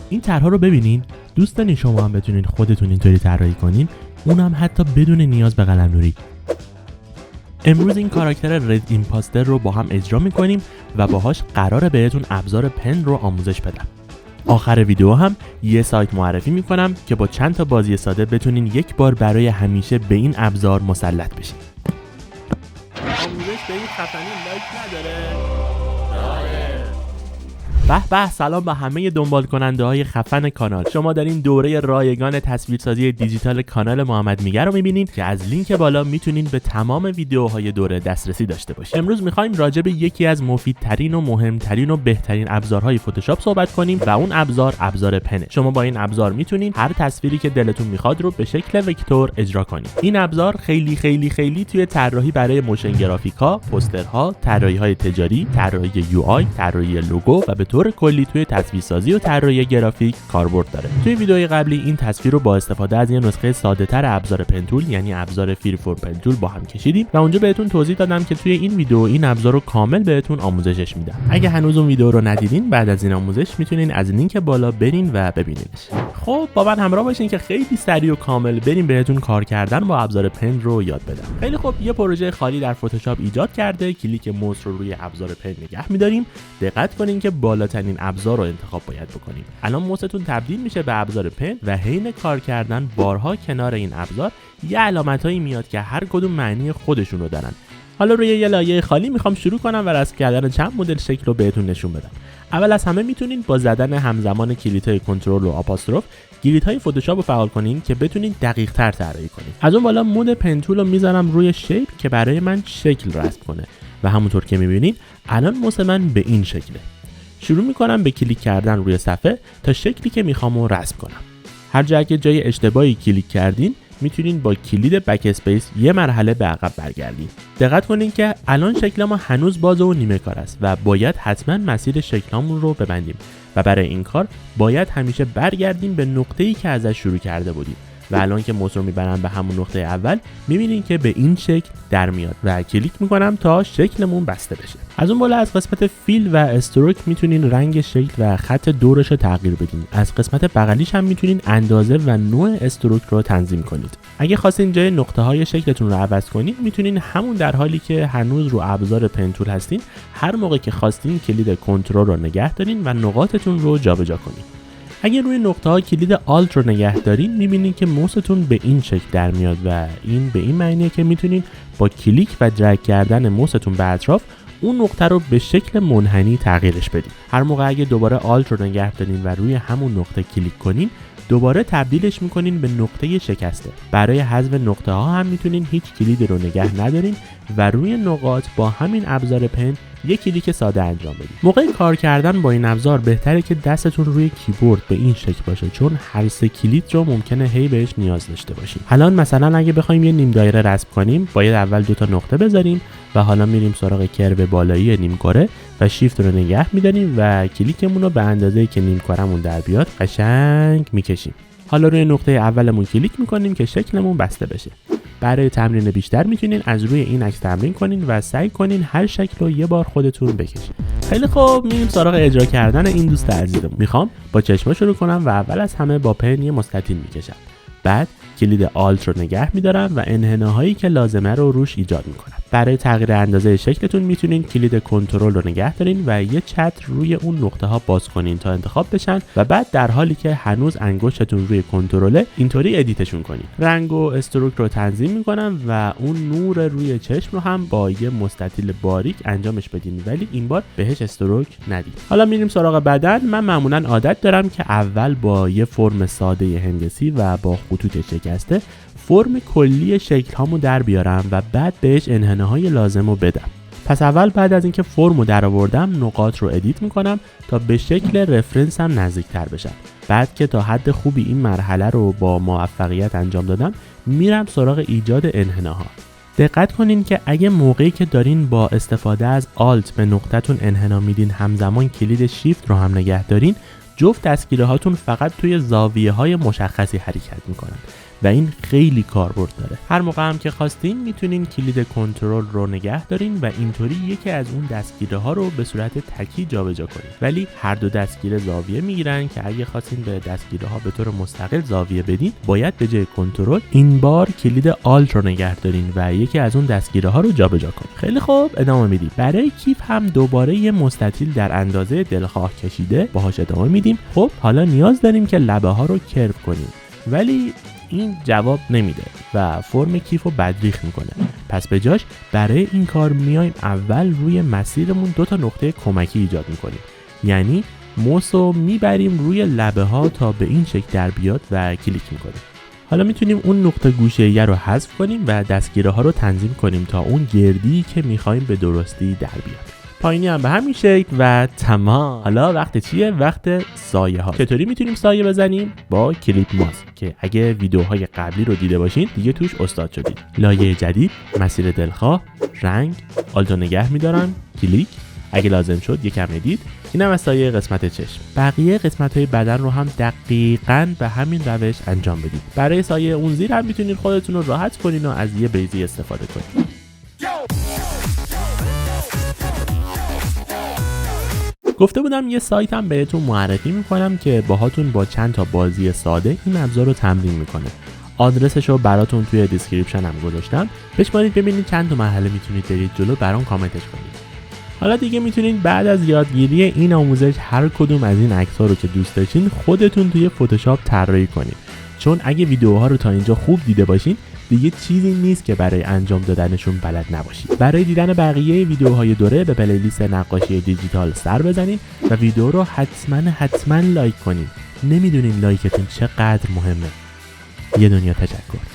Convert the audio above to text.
این طرح‌ها رو ببینین. دوست دارین شما هم بتونین خودتون اینطوری طراحی کنین، اونم حتی بدون نیاز به قلم‌نوری. امروز این کاراکتر رد ایمپاستر رو با هم اجرا می‌کنیم و باهاش قراره بهتون ابزار پن رو آموزش بدم. آخر ویدیو هم یه سایت معرفی می‌کنم که با چند تا بازی ساده بتونین یک بار برای همیشه به این ابزار مسلط بشین. آموزش به این خفنی لایک نداره؟ به سلام به همه دنبال کننده های خفن کانال. شما دارین دوره رایگان تصویرسازی دیجیتال کانال محمد میگر رو میبینین که از لینک بالا میتونین به تمام ویدیوهای دوره دسترسی داشته باشین. امروز میخوایم راجع به یکی از مفیدترین و مهمترین و بهترین ابزارهای فتوشاپ صحبت کنیم و اون ابزار پنه. شما با این ابزار میتونین هر تصویری که دلتون میخواد رو به شکل وکتور اجرا کنین. این ابزار خیلی خیلی خیلی توی طراحی برای موشن گرافیکا، پوسترها، طراحی‌های تجاری، طراحی یو آی، طراحی لوگو و به طور کلی توی تصویرسازی و طراحی گرافیک کاربرد داره. توی ویدیوی قبلی این تصویر رو با استفاده از یه نسخه ساده‌تر ابزار پنتول یعنی ابزار فریفورم پنتول با هم کشیدیم و اونجا بهتون توضیح دادم که توی این ویدیو این ابزار رو کامل بهتون آموزشش میدم. اگه هنوز اون ویدیو رو ندیدین بعد از این آموزش میتونین از لینک بالا برین و ببینینش. خب با من همراه باشین که خیلی سریع و کامل بریم بهتون کار کردن با ابزار پن رو یاد بدم. خیلی خب یه پروژه خالی در فتوشاپ ایجاد کرده. کلیک موس رو روی ابزار پن نگه می‌داریم. دقت کنین که بالاترین ابزار رو انتخاب باید بکنیم. الان موستون تبدیل میشه به ابزار پن و حین کار کردن بارها کنار این ابزار یه علامتایی میاد که هر کدوم معنی خودشون رو دارن. حالا روی یه لایه خالی میخوام شروع کنم و رسم کردن چند مدل شکل رو بهتون نشون بدم. اول از همه میتونین با زدن همزمان کلیدهای کنترل و آپاستروف کلیدهای فتوشاپ رو فعال کنین که بتونین دقیق تر طراحی کنین. از اون بالا مود پن تول رو میذارم روی شیپ که برای من شکل رسم کنه و همونطور که میبینید الان موس من به این شکله. شروع میکنم به کلیک کردن روی صفحه تا شکلی که میخوام رو رسم کنم. هر جا که جای اشتباهی کلیک کردین میتونین با کلید بک اسپیس یه مرحله به عقب برگردین. دقت کنین که الان شکل ما هنوز باز و نیمه کار است و باید حتما مسیر شکلمون رو ببندیم و برای این کار باید همیشه برگردیم به نقطه‌ای که ازش شروع کرده بودیم و الان که موس رو میبرم به همون نقطه اول میبینین که به این شکل در میاد و کلیک میکنم تا شکلمون بسته بشه. از اون بالا از قسمت فیل و استروک میتونین رنگ شکل و خط دورش رو تغییر بدین. از قسمت بغلیش هم میتونین اندازه و نوع استروک رو تنظیم کنید. اگه خواستین جای نقطه های شکلتون رو عوض کنید میتونین همون در حالی که هنوز رو ابزار پن تول هستین هر موقع که خواستین کلید کنترل رو نگه دارین و نقاطتون رو جابجا کنید. اگه روی نقطه ها کلید آلت رو نگه دارین میبینید که موستون به این شکل در میاد و این به این معنیه که میتونین با کلیک و درگ کردن موستون به اطراف اون نقطه رو به شکل منحنی تغییرش بدین. هر موقع اگه دوباره آلت رو نگه دارین و روی همون نقطه کلیک کنین دوباره تبدیلش میکنین به نقطه شکسته. برای حذف نقطه ها هم میتونین هیچ کلیدی رو نگه ندارین و روی نقاط با همین ابزار پن یک کلیک ساده انجام بدید. موقع کار کردن با این ابزار بهتره که دستتون روی کیبورد به این شکل باشه چون هر سه کلید رو ممکنه هی بهش نیاز داشته باشیم. الان مثلا اگه بخوایم یه نیم دایره رسم کنیم باید اول 2 تا نقطه بذاریم و حالا میریم سراغ کرو بالایی نیم کره و شیفت رو نگه می‌داریم و کلیکمون رو به اندازه‌ای که نیم کره‌مون در بیاد قشنگ میکشیم. حالا روی نقطه اولمون کلیک می‌کنیم که شکلمون بسته بشه. برای تمرین بیشتر میتونین از روی این عکس تمرین کنین و سعی کنین هر شکل رو یه بار خودتون بکشین. خیلی خوب میریم سراغ اجرا کردن این دوست عزیزم. میخوام با چشما شروع کنم و اول از همه با پن یه مستطیل میکشم. بعد کلید آلت رو نگه میدارم و انحناهایی که لازمه رو روش ایجاد میکنم. برای تغییر اندازه شکلتون میتونین کلید کنترل رو نگه دارین و یه چتر روی اون نقطه ها باز کنین تا انتخاب بشن و بعد در حالی که هنوز انگشتتون روی کنترله اینطوری ادیتشون کنین. رنگ و استروک رو تنظیم میکنم و اون نور روی چشم رو هم با یه مستطیل باریک انجامش بدین ولی این بار بهش استروک ندید. حالا میریم سراغ بدن. من معمولا عادت دارم که اول با یه فرم ساده هندسی و با خطوط شکسته فرم کلی شکل هامو در بیارم و بعد بهش انحناهای لازم رو بدم. پس اول بعد از اینکه فرمو در آوردم نقاط رو ادیت میکنم تا به شکل رفرنس هم نزدیک تر بشن. بعد که تا حد خوبی این مرحله رو با موفقیت انجام دادم میرم سراغ ایجاد انحناها. دقت کنین که اگه موقعی که دارین با استفاده از آلت به نقطتون انحنا میدین همزمان کلید شیفت رو هم نگه دارین جفت دستگیره هاتون فقط توی زاویه های مشخصی حرکت میکنن. و این خیلی کاربرد داره. هر موقع هم که خواستین میتونین کلید کنترل رو نگه دارین و اینطوری یکی از اون دستگیره ها رو به صورت تکی جابجا کنین. ولی هر دو دستگیره زاویه میگیرن که اگه خواستین به دستگیره ها به طور مستقل زاویه بدین، باید به جای کنترل این بار کلید آلت رو نگه دارین و یکی از اون دستگیره ها رو جابجا کنین. خیلی خوب، ادامه میدیم. برای کیف هم دوباره یه مستطیل در اندازه دلخواه کشیده باهاش ادامه میدیم. خب حالا نیاز داریم که لبه ها رو کرو کنیم، ولی این جواب نمیده و فرم کیف رو بدریخ میکنه. پس به جاش برای این کار میایم اول روی مسیرمون 2 تا نقطه کمکی ایجاد میکنیم، یعنی موس رو میبریم روی لبه ها تا به این شکل در بیاد و کلیک میکنیم. حالا میتونیم اون نقطه گوشه‌ای رو حذف کنیم و دستگیره ها رو تنظیم کنیم تا اون گردی که میخوایم به درستی در بیاد. پایینی هم به همین شکل و تمام. حالا وقت چیه؟ وقت سایه ها. چطوری میتونیم سایه بزنیم؟ با کلیپ ماس که اگه ویدیوهای قبلی رو دیده باشین دیگه توش استاد شدید. لایه جدید، مسیر دلخواه، رنگ، آلتو نگه میدارم، کلیک، اگه لازم شد یکم ادیت. اینم از سایه قسمت چشم. بقیه قسمت‌های بدن رو هم دقیقاً به همین روش انجام بدید. برای سایه اون زیر هم میتونید خودتون رو راحت کنین و از یه بیزی استفاده کنید. گفته بودم یه سایت هم بهتون معرفی میکنم که باهاتون با چند تا بازی ساده این ابزار رو تمرین میکنه. آدرسش رو براتون توی دیسکریپشن هم گذاشتم. بچمونید ببینید چند تا مرحله میتونید برید جلو، برام کامنتش کنید. حالا دیگه میتونید بعد از یادگیری این آموزش هر کدوم از این عکس‌ها رو که دوست داشتین خودتون توی فتوشاپ طراحی کنید. چون اگه ویدیوها رو تا اینجا خوب دیده باشین دیگه چیزی نیست که برای انجام دادنشون بلد نباشید. برای دیدن بقیه ویدیوهای دوره به پلیلیست نقاشی دیجیتال سر بزنید و ویدیو رو حتما لایک کنید. نمیدونین لایکتون چقدر مهمه. یه دنیا تشکر.